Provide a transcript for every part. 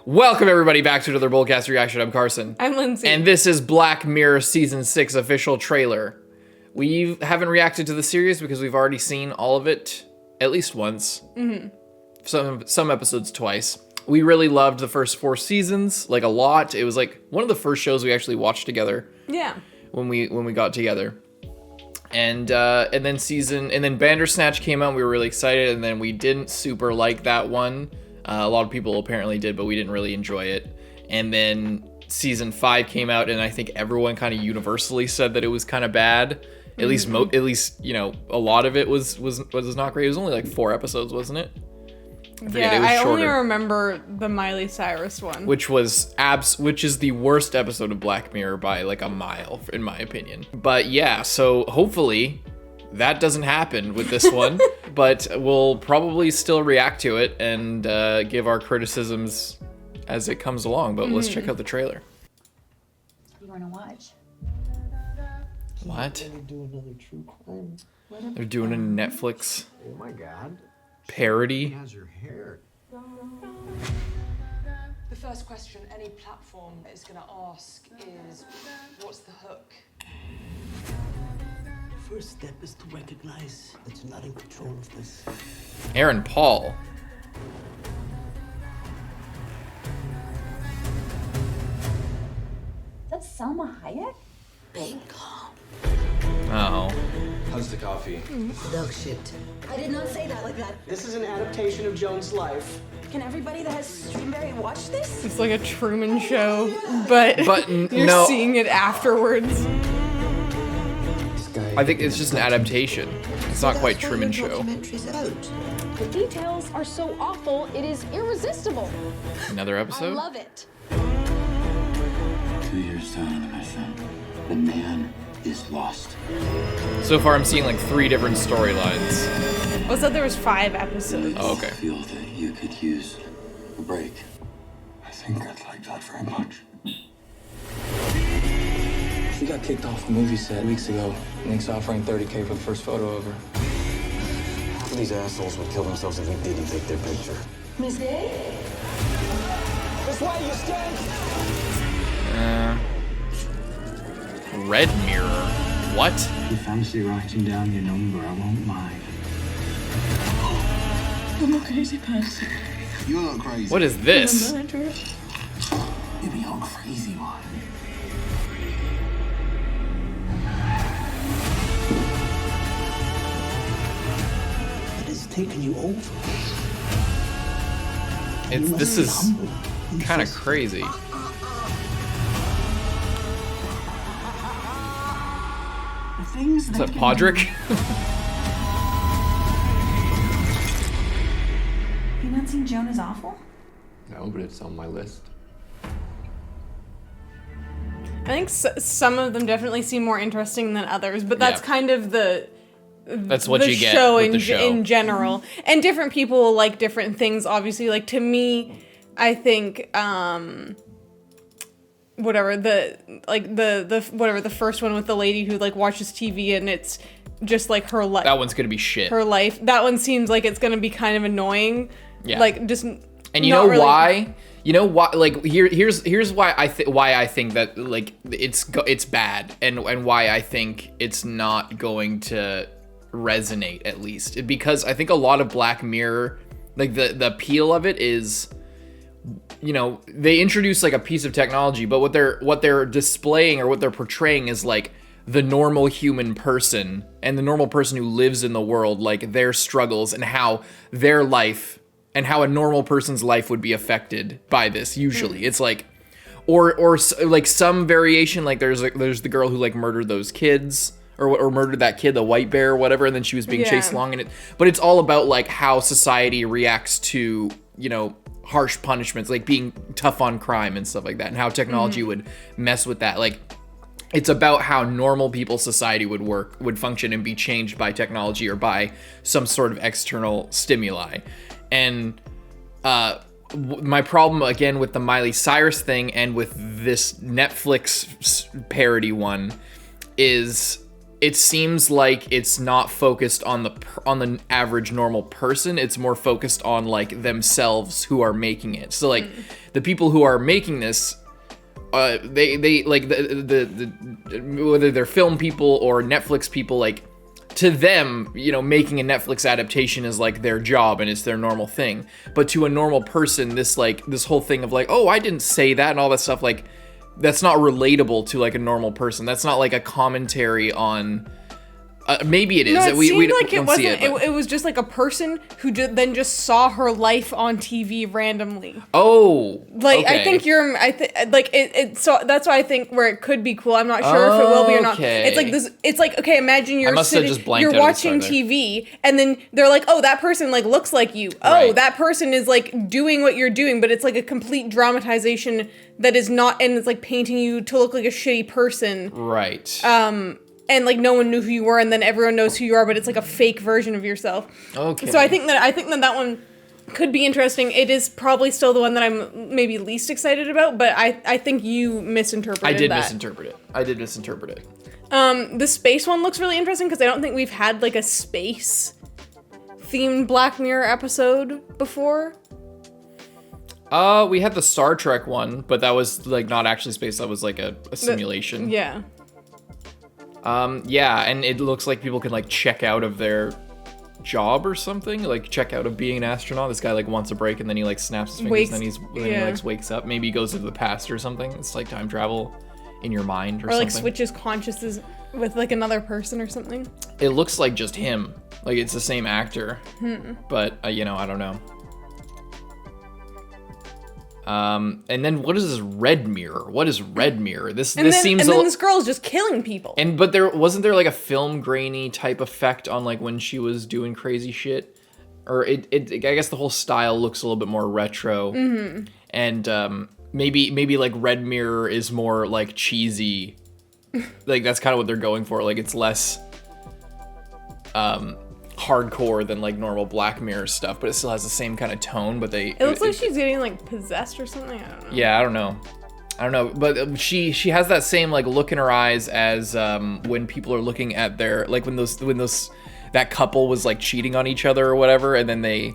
Welcome everybody back to another Bullcast reaction. I'm Carson. I'm Lindsay. And this is Black Mirror Season 6 official trailer. We haven't reacted to the series because we've already seen all of it at least once. Some episodes twice. We really loved the first 4 seasons, like a lot. It was like one of the first shows we actually watched together. Yeah. When we got together. And then Bandersnatch came out and we were really excited, and then we didn't super like that one. A lot of people apparently did, but we didn't really enjoy it. And then season 5 came out, and I think everyone kind of universally said that it was kind of bad. At least you know, a lot of it was not great. It was only like 4 episodes, wasn't it? I only remember the Miley Cyrus one, which is the worst episode of Black Mirror by like a mile, in my opinion. But yeah, so hopefully that doesn't happen with this one, but we'll probably still react to it and give our criticisms as it comes along. But let's check out the trailer. You want to watch? What? They do another true crime. They're doing a Netflix Oh my god. parody. He has her hair. The first question any platform is going to ask is, what's the hook? First step is to recognize that you're not in control of this. Aaron Paul. That's Salma Hayek? Bingo. Oh. How's the coffee? Dog shit. I did not say that like that. This is an adaptation of Joan's life. Can everybody that has Streamberry watch this? It's like a Truman Show, but you're no. seeing it afterwards. I think it's just an adaptation. It's not quite Truman Show. The details are so awful, it is irresistible. Another I episode? love it. 2 years down on the mission, the man is lost. So far I'm seeing like 3 different storylines. I said there was 5 episodes. Oh, okay. I feel that you could use a break. I think I'd like that very much. She got kicked off a movie set weeks ago. Nick's offering $30K for the first photo of her. Half of these assholes would kill themselves if we didn't take their picture. Miss Day? That's why you stand. Red Mirror. What? If you fancy writing down your number, I won't mind. I'm a crazy person. You're not crazy. What is this? You're the old crazy one. It has taken you over. This is kind of crazy. Is that Podrick? You not seen Joan is awful? No, but it's on my list. I think some of them definitely seem more interesting than others, but that's kind of that's what you get show with the show in general. And different people like different things, obviously. Like, to me, I think the first one with the lady who like watches TV and it's just like her life. That one's gonna be shit. Her life. That one seems like it's gonna be kind of annoying. Yeah. Like, just. And you know why? You know why? Like, here's why I think that like it's bad, and why I think it's not going to resonate, at least, because I think a lot of Black Mirror, like the appeal of it is, you know, they introduce like a piece of technology, but what they're displaying or what they're portraying is like the normal human person and the normal person who lives in the world, like their struggles and how their life and how a normal person's life would be affected by this. Usually it's like, or like some variation, like there's the girl who like murdered those kids or murdered that kid, the white bear or whatever, and then she was being chased along in it. But it's all about like how society reacts to, you know, harsh punishments, like being tough on crime and stuff like that, and how technology would mess with that. Like, it's about how normal people's society would function and be changed by technology or by some sort of external stimuli. And my problem again with the Miley Cyrus thing and with this Netflix parody one is it seems like it's not focused on the average normal person. It's more focused on like themselves who are making it. So like the people who are making this, they like the whether they're film people or Netflix people, like to them, you know, making a Netflix adaptation is like their job and it's their normal thing. But to a normal person, this whole thing of like, oh, I didn't say that and all that stuff, like that's not relatable to like a normal person. That's not like a commentary on. Maybe it is. No, it we seemed like it don't wasn't. see it, It was just like a person who then just saw her life on TV randomly. Oh, like okay. I think you're. Like it. So that's why I think where it could be cool. I'm not sure if it will be or not. Okay. It's like this. It's like, okay, imagine you're must have sitting, just blanked you're out at the watching start there. TV, and then they're like, oh, that person like looks like you. Oh, Right. that person is like doing what you're doing, but it's like a complete dramatization that is not, and it's like painting you to look like a shitty person. Right. And like no one knew who you were, and then everyone knows who you are, but it's like a fake version of yourself. Okay. So I think that one could be interesting. It is probably still the one that I'm maybe least excited about, but I think you misinterpreted that. I did misinterpret it. The space one looks really interesting because I don't think we've had like a space themed Black Mirror episode before. We had the Star Trek one, but that was like not actually space. That was like a simulation. Yeah. Yeah, and it looks like people can like check out of their job or something, like check out of being an astronaut. This guy like wants a break, and then he like snaps his fingers, and then he like wakes up. Maybe he goes into the past or something. It's like time travel in your mind or something. Or like switches consciousness with like another person or something. It looks like just him. Like it's the same actor. But you know, I don't know. And then what is this red mirror? What is red mirror? This seems. And then this girl is just killing people. But there wasn't like a film grainy type effect on like when she was doing crazy shit, or it I guess the whole style looks a little bit more retro. And maybe like red mirror is more like cheesy. Like that's kind of what they're going for. Like it's less hardcore than like normal Black Mirror stuff, but it still has the same kind of tone. But it looks like she's getting like possessed or something. I don't know. Yeah, I don't know. But she has that same like look in her eyes as when people are looking at their like when that couple was like cheating on each other or whatever, and then the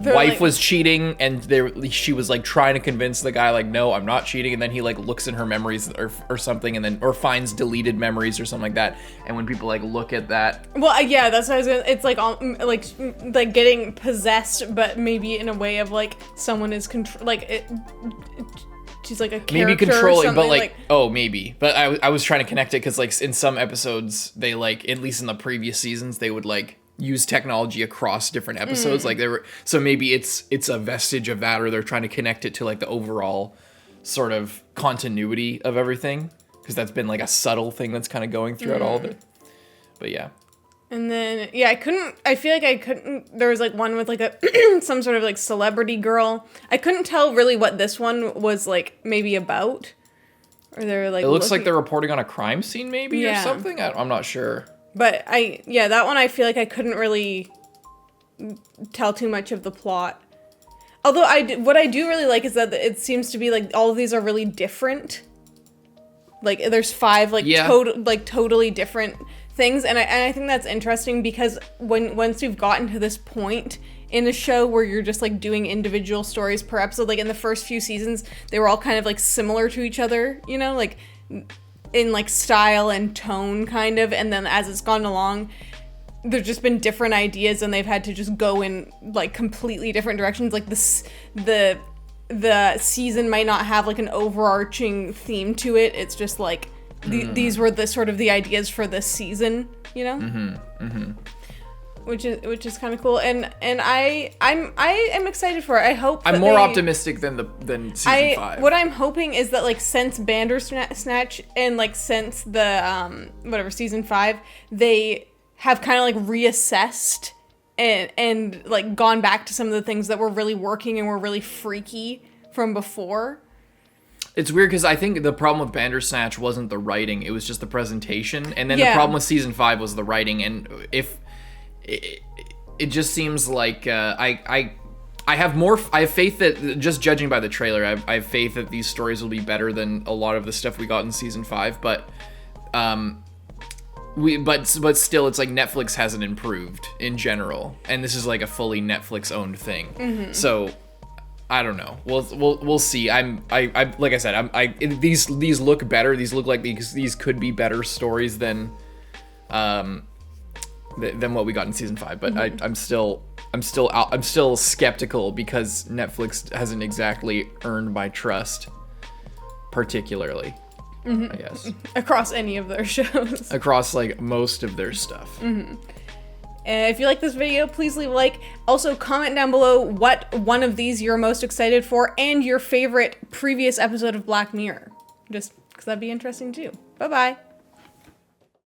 wife like, was cheating, and she was like trying to convince the guy like, no, I'm not cheating, and then he like looks in her memories or something, and then or finds deleted memories or something like that. And when people like look at that, well, yeah, that's what I was gonna. It's like getting possessed, but maybe in a way of like someone is she's like a character maybe controlling, or but like oh maybe. But I was trying to connect it because like in some episodes they like, at least in the previous seasons, they would like use technology across different episodes. Like so maybe it's a vestige of that, or they're trying to connect it to like the overall sort of continuity of everything, because that's been like a subtle thing that's kind of going throughout all of it. But yeah. And then I feel like I couldn't, there was like one with like a some sort of like celebrity girl. I couldn't tell really what this one was like maybe about. Or they're like, it looks like they're reporting on a crime scene maybe or something. I'm not sure. But that one I feel like I couldn't really tell too much of the plot. Although what I do really like is that it seems to be like all of these are really different. Like there's 5 like totally different things, and I think that's interesting because once you've gotten to this point in a show where you're just like doing individual stories per episode, like in the first few seasons they were all kind of like similar to each other, you know, like in like style and tone kind of, and then as it's gone along there's just been different ideas and they've had to just go in like completely different directions. Like the season might not have like an overarching theme to it. It's just like these were the sort of the ideas for this season, you know? Which is kind of cool, and I am excited for it. I hope I'm more optimistic than season 5. What I'm hoping is that like since Bandersnatch and like since the season 5, they have kind of like reassessed and like gone back to some of the things that were really working and were really freaky from before. It's weird because I think the problem with Bandersnatch wasn't the writing, it was just the presentation, and then the problem with season 5 was the writing. And if it just seems like I have faith that, just judging by the trailer, I have faith that these stories will be better than a lot of the stuff we got in season 5. But but still, it's like Netflix hasn't improved in general, and this is like a fully Netflix owned thing. So I don't know. We'll see. I like I said, these look better. These look like these could be better stories than what we got in season 5. But I'm still skeptical because Netflix hasn't exactly earned my trust, particularly. I guess Across any of their shows. Across like most of their stuff. And if you like this video, please leave a like. Also, comment down below what one of these you're most excited for and your favorite previous episode of Black Mirror. Just because that'd be interesting too. Bye-bye.